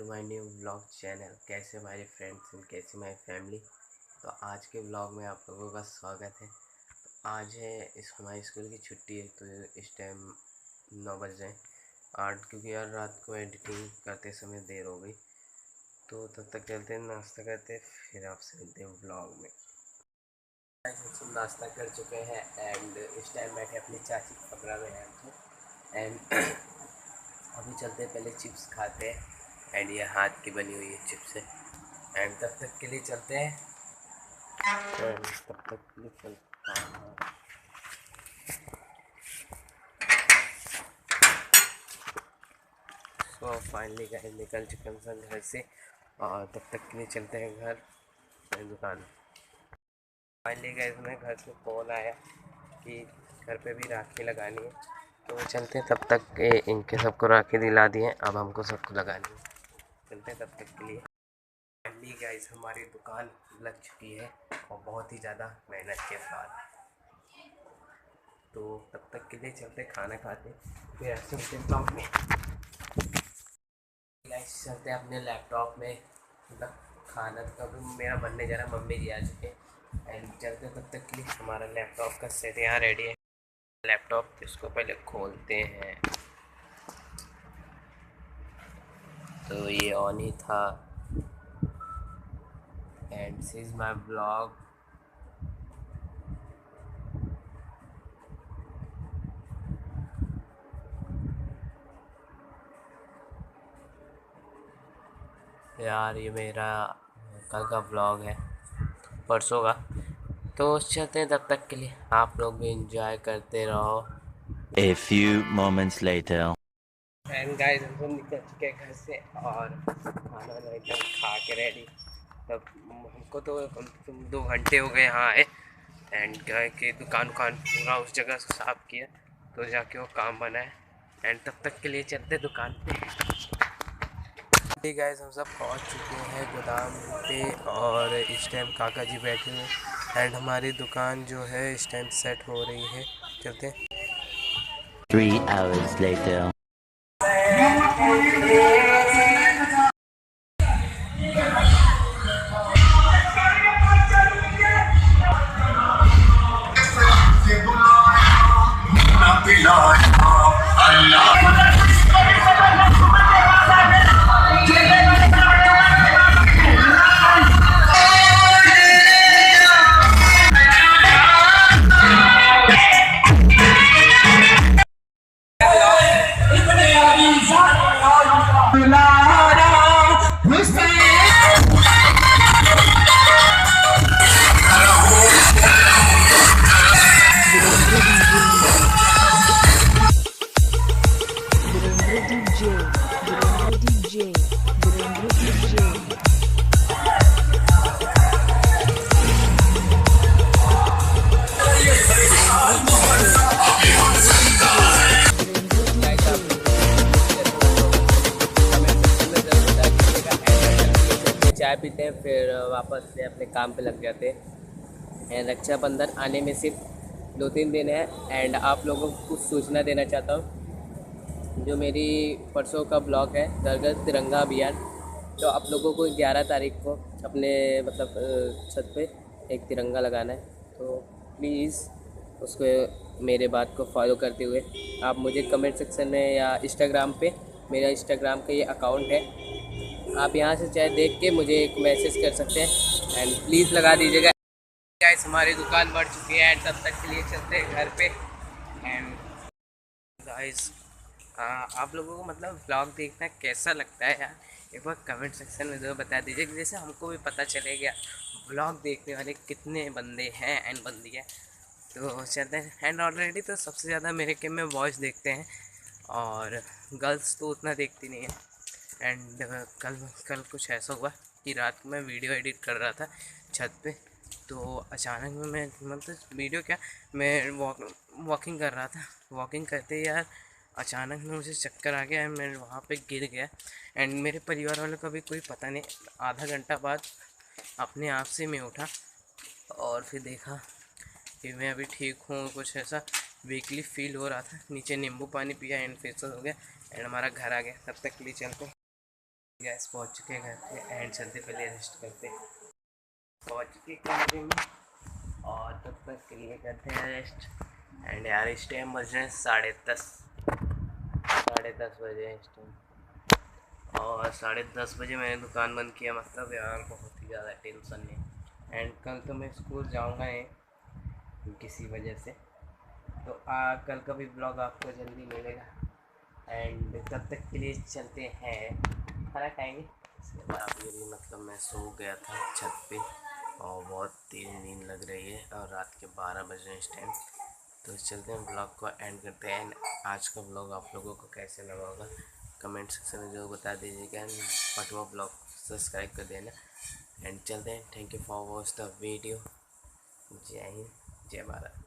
To my new vlog channel. कैसे हमारे friends and कैसे हमारी फैमिली। तो आज के व्लॉग में आप लोगों का स्वागत है। तो आज है हमारी स्कूल की छुट्टी है, तो इस टाइम 9 बज रहे हैं 8, क्योंकि यार रात को एडिटिंग करते समय देर हो गई। तो तब तक चलते हैं, नाश्ता करते हैं, फिर आपसे मिलते हैं व्लॉग में। हम नाश्ता कर चुके हैं एंड इस टाइम बैठे अपनी चाची के कमरा में हैं एंड अभी चलते हैं, पहले चिप्स खाते हैं एंड ये हाथ की बनी हुई है चिप्स है। एंड तब तक के लिए चलते हैं तब तक के लिए चलते हैं। तो फाइनली गाइस निकल चुके हम सब घर से और तब तक के लिए चलते हैं घर दुकान। फाइनली गाइस हमें घर से कॉल आया कि घर पे भी राखी लगानी है, तो चलते हैं। तब तक इनके सबको राखी दिला दी है, अब हमको सबको लगानी है। चलते हैं तब तक के लिए। फाइनली गाइस हमारी दुकान लग चुकी है और बहुत ही ज़्यादा मेहनत के बाद। तो तब तक के लिए चलते खाना खाते, फिर ऐसे ब्लॉग में गाइस चलते हैं अपने लैपटॉप में। मतलब खाना तो कभी मेरा बनने जा रहा, मम्मी जी आ चुके हैं एंड चलते तब तक के लिए। हमारा लैपटॉप का सेट यहाँ रेडी है। लैपटॉप इसको पहले खोलते हैं, तो ये ऑन ही था and this is my blog. यार ये मेरा कल का ब्लॉग है, परसों का। तो चलते हैं तब तक के लिए, आप लोग भी एंजॉय करते रहो। A few moments later. And guys हम सब निकल चुके हैं घर से और खाना वाना एकदम खा के रेडी। तब हमको तो कम से कम 2 घंटे हो गए यहाँ आए एंड गए के दुकान पूरा उस जगह से साफ़ किया, तो जाके वो काम बना है एंड तब तक के लिए चलते दुकान पे। गाइस हम सब पहुँच चुके हैं गोदाम पे और इस टाइम काका जी बैठे हुए एंड हमारी दुकान जो है इस टाइम सेट हो रही है। चलते हैं। 3 hours later. चाय पीते हैं, फिर वापस से अपने काम पे लग जाते हैं। एंड रक्षाबंधन आने में सिर्फ 2-3 दिन है एंड आप लोगों को कुछ सूचना देना चाहता हूँ। जो मेरी परसों का ब्लॉग है दरगाह तिरंगा अभियान, तो आप लोगों को 11 तारीख को अपने मतलब छत पे एक तिरंगा लगाना है। तो प्लीज़ उसको मेरे बात को फॉलो करते हुए आप मुझे कमेंट सेक्शन में या इंस्टाग्राम पे, मेरा इंस्टाग्राम का ये अकाउंट है, आप यहाँ से चाहे देख के मुझे एक मैसेज कर सकते हैं एंड प्लीज़ लगा दीजिएगा। गाइस हमारी दुकान बढ़ चुकी है एंड तब तक के लिए चलते हैं घर पे। एंड गाइस आप लोगों को मतलब व्लॉग देखना कैसा लगता है यार, एक बार कमेंट सेक्शन में ज़रूर बता दीजिए, जैसे हमको भी पता चलेगा व्लॉग देखने वाले कितने बंदे हैं एंड बंदियाँ। तो चलते हैं। एंड ऑलरेडी तो सबसे ज़्यादा मेरे के में बॉयज़ देखते हैं और गर्ल्स तो उतना देखती नहीं है। एंड कल कुछ ऐसा हुआ कि रात को मैं वीडियो एडिट कर रहा था छत पे, तो अचानक में मैं मतलब वीडियो क्या, मैं वॉकिंग कर रहा था। वॉकिंग करते यार अचानक में मुझे चक्कर आ गया, मैं वहाँ पे गिर गया एंड मेरे परिवार वालों का भी कोई पता नहीं। आधा घंटा बाद अपने आप से मैं उठा और फिर देखा कि मैं अभी ठीक हूँ। कुछ ऐसा वीकली फील हो रहा था, नीचे नींबू पानी पिया एंड फेस हो गया एंड हमारा घर आ गया। तब तक के लिए चलते हैं। गैस पहुंच चुके हैं घर पे एंड चलते पहले रेस्ट करते हैं। पहुंच चुके कमरे में और तब तक के लिए करते हैं रेस्ट। एंड यार इस टाइम बज रहे हैं 10:30, 10:30 बजे हैं इस टाइम। और 10:30 बजे मैंने दुकान बंद किया, मतलब यार बहुत ही ज़्यादा टेंशन है। एंड कल तो मैं स्कूल जाऊँगा नहीं किसी वजह से, तो कल का भी ब्लॉग आपको जल्दी मिलेगा। एंड तब तक के लिए चलते हैं, खाना खाएंगे इसके बाद। अभी भी मतलब मैं सो गया था छत पे और बहुत तेज नींद लग रही है और रात के 12 बज रहे हैं इस टाइम। तो चलते हैं ब्लॉग को एंड करते हैं। आज का ब्लॉग आप लोगों को कैसे लगा होगा कमेंट सेक्शन में जो बता दीजिएगा। एंड पटवा ब्लॉग सब्सक्राइब कर देना। एंड चलते हैं। Thank you for watch the video. जय हिंद, जय भारत।